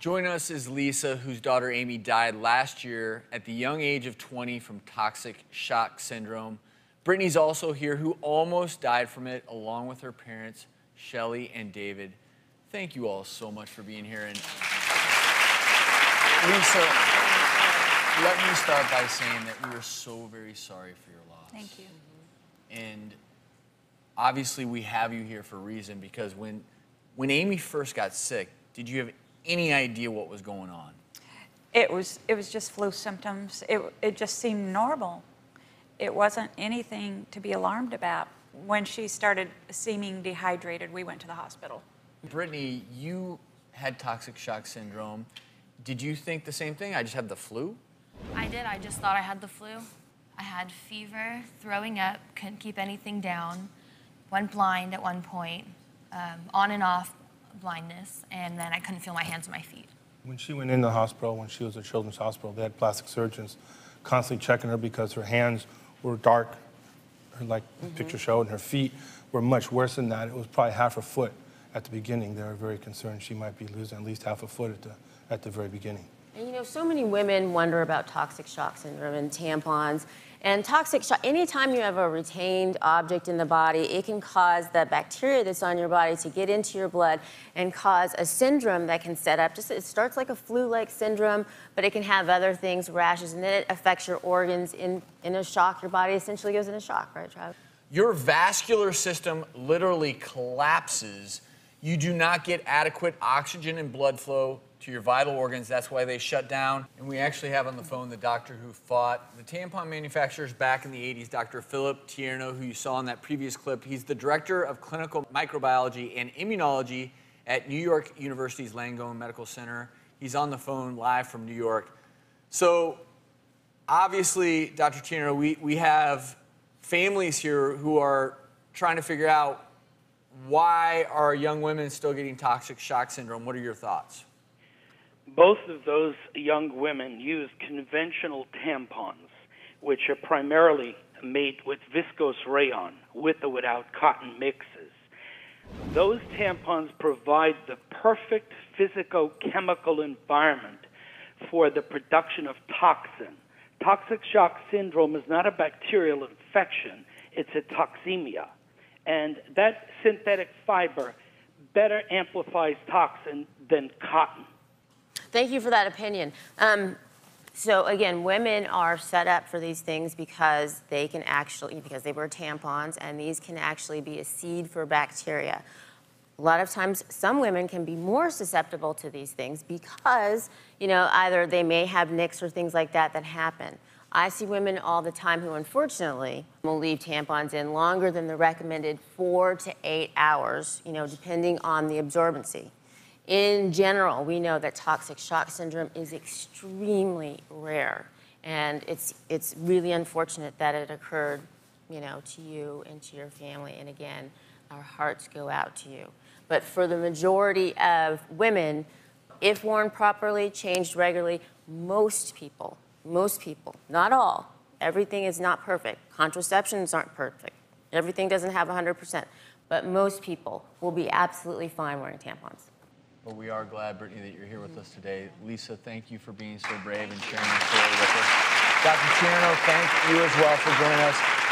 Join us is Lisa, whose daughter Amy died last year at the young age of 20 from toxic shock syndrome. Brittany's also here, who almost died from it, along with her parents, Shelly and David. Thank you all so much for being here. And Lisa, let me start by saying that we are so very sorry for your loss. Thank you. And obviously we have you here for a reason, because when Amy first got sick, did you have any idea what was going on? It was just flu symptoms. It just seemed normal. It wasn't anything to be alarmed about. When she started seeming dehydrated, we went to the hospital. Brittany, you had toxic shock syndrome. Did you think the same thing? I just had the flu? I did. I just thought I had the flu. I had fever, throwing up, couldn't keep anything down, went blind at one point, on and off blindness, and then I couldn't feel my hands and my feet. When she went in the hospital, when she was at Children's Hospital, they had plastic surgeons constantly checking her because her hands were dark, like the picture showed, and her feet were much worse than that. It was probably half a foot at the beginning. They were very concerned she might be losing at least half a foot at the very beginning. And you know, so many women wonder about toxic shock syndrome and tampons. And toxic shock, anytime you have a retained object in the body, it can cause the bacteria that's on your body to get into your blood and cause a syndrome that can set up. It starts like a flu-like syndrome, but it can have other things, rashes, and then it affects your organs in a shock. Your body essentially goes into shock, right, Travis? Your vascular system literally collapses. You do not get adequate oxygen and blood flow to your vital organs. That's why they shut down. And we actually have on the phone the doctor who fought the tampon manufacturers back in the 80s, Dr. Philip Tierno, who you saw in that previous clip. He's the director of clinical microbiology and immunology at New York University's Langone Medical Center. He's on the phone live from New York. So obviously, Dr. Tierno, we have families here who are trying to figure out, why are young women still getting toxic shock syndrome? What are your thoughts? Both of those young women use conventional tampons, which are primarily made with viscose rayon, with or without cotton mixes. Those tampons provide the perfect physicochemical environment for the production of toxin. Toxic shock syndrome is not a bacterial infection, it's a toxemia. And that synthetic fiber better amplifies toxin than cotton. Thank you for that opinion. So again, women are set up for these things because they can actually, because they wear tampons, and these can actually be a seed for bacteria. A lot of times, some women can be more susceptible to these things because, you know, either they may have nicks or things like that that happen. I see women all the time who, unfortunately, will leave tampons in longer than the recommended 4 to 8 hours, you know, depending on the absorbency. In general, we know that toxic shock syndrome is extremely rare, and it's really unfortunate that it occurred, you know, to you and to your family. And again, our hearts go out to you. But for the majority of women, if worn properly, changed regularly, most people, not all, everything is not perfect. Contraceptions aren't perfect. Everything doesn't have 100%, but most people will be absolutely fine wearing tampons. Well, we are glad, Brittany, that you're here with us today. Lisa, thank you for being so brave and sharing your story with us. Dr. Tierno, thank you as well for joining us.